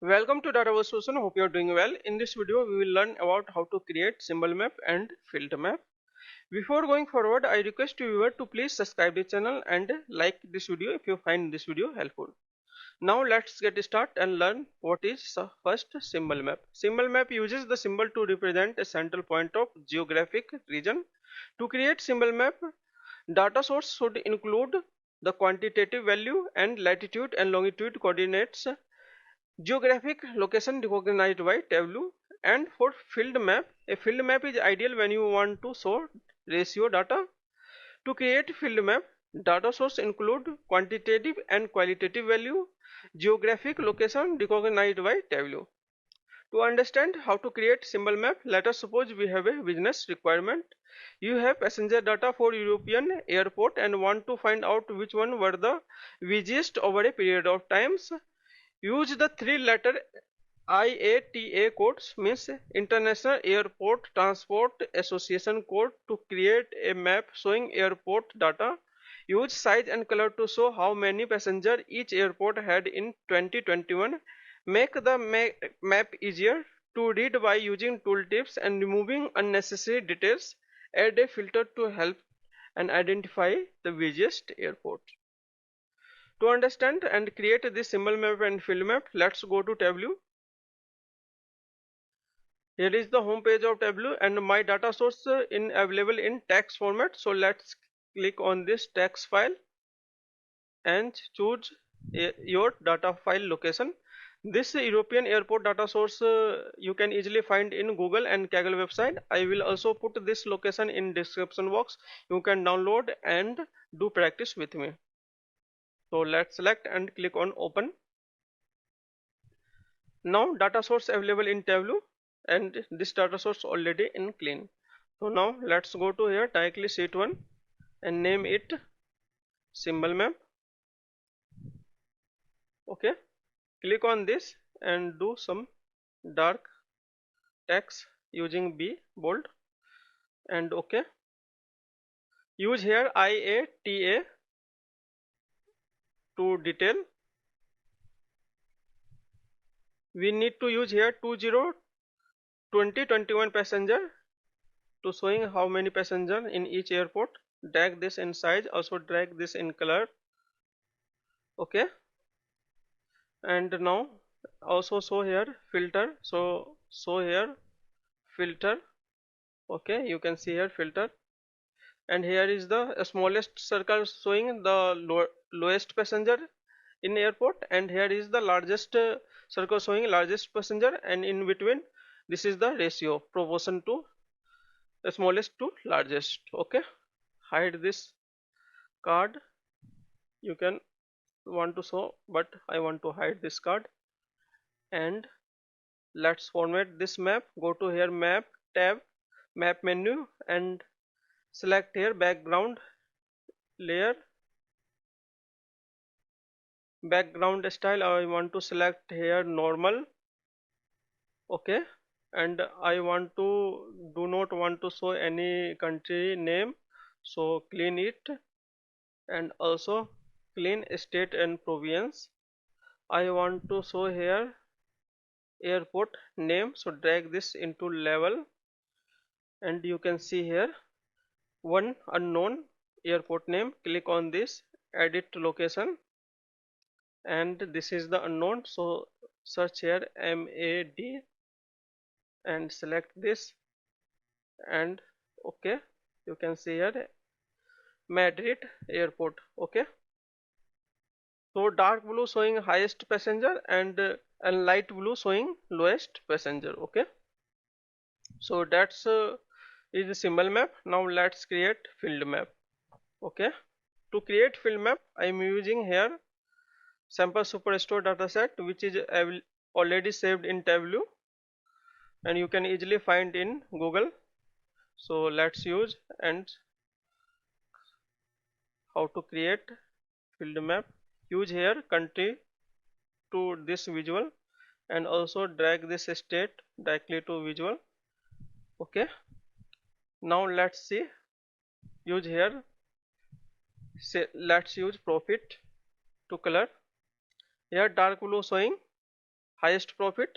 Welcome to Data Solution. Hope you are doing well. In this video, we will learn about how to create symbol map and field map. Before going forward, I request you viewer to please subscribe the channel and like this video if you find this video helpful. Now let's get started and learn what is first symbol map. Symbol map uses the symbol to represent a central point of geographic region. To create symbol map, data source should include the quantitative value and latitude and longitude coordinates. Geographic location recognized by Tableau. And for field map, a field map is ideal when you want to show ratio data. To create field map, data source include quantitative and qualitative value. Geographic location recognized by Tableau. To understand how to create symbol map, let us suppose we have a business requirement. You have passenger data for European airport and want to find out which one were the busiest over a period of times. Use the three-letter IATA codes, means International Airport Transport Association code, to create a map showing airport data. Use size and color to show how many passengers each airport had in 2021. Make the map easier to read by using tooltips and removing unnecessary details. Add a filter to help and identify the busiest airport. To understand and create this symbol map and field map, let's go to Tableau. Here is the home page of Tableau and my data source in available in text format. So let's click on this text file and choose your data file location. This European airport data source you can easily find in Google and Kaggle website. I will also put this location in description box. You can download and do practice with me. So let's select and click on open. Now data source available in Tableau and this data source already in clean. So now let's go to here directly sheet 1 and name it symbol map. Okay, click on this and do some dark text using B bold and okay. Use here IATA to detail. We need to use here 2021 passenger to showing how many passengers in each airport. Drag this in size, also drag this in color. Okay, and now also show here filter. So show here filter. Okay, you can see here filter, and here is the smallest circle showing the lowest passenger in airport, and here is the largest circle showing largest passenger, and in between this is the ratio proportion to smallest to largest. Okay, hide this card. You can want to show, but I want to hide this card. And let's format this map. Go to here map tab, map menu, and select here background layer, background style. I want to select here normal. Okay, and I want to do not want to show any country name, so clean it, and also clean state and province. I want to show here airport name, so drag this into level, and you can see here one unknown airport name. Click on this, edit location, and this is the unknown, so search here MAD and select this, and okay, you can see here Madrid airport. Okay, so dark blue showing highest passenger and light blue showing lowest passenger. Okay, so that's is the symbol map. Now let's create field map. Okay, to create field map I am using here sample superstore dataset, which is already saved in Tableau and you can easily find in Google. So let's use and how to create field map. Use here country to this visual and also drag this state directly to visual. Okay, now let's see, use here, say let's use profit to color. Here dark blue showing highest profit,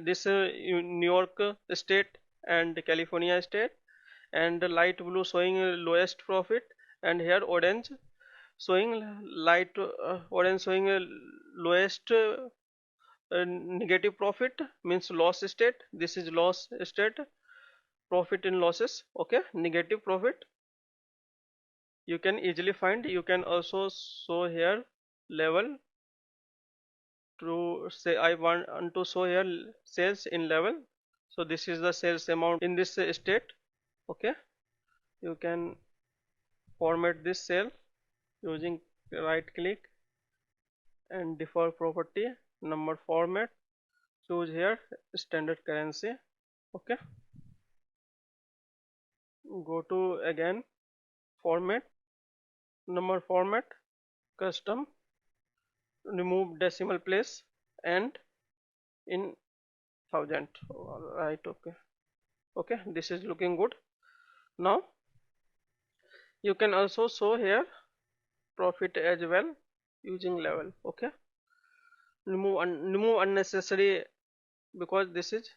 this New York state and California state, and light blue showing lowest profit, and here orange showing orange showing lowest negative profit, means loss state. This is loss state, profit in losses. Okay, negative profit you can easily find. You can also show here level, to say I want to show here sales in level. So this is the sales amount in this state. Okay, you can format this cell using right click and default property, number format, choose here standard currency. Okay, go to again format, number format, custom, remove decimal place and in thousand. Right, okay. Okay, this is looking good. Now you can also show here profit as well using level. Okay, remove unnecessary, because this is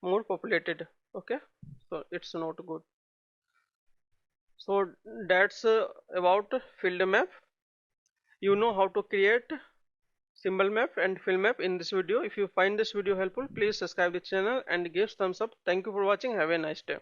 more populated. Okay, so it's not good. So that's about field map. You know how to create symbol map and field map in this video. If you find this video helpful, please subscribe the channel and give thumbs up. Thank you for watching. Have a nice day.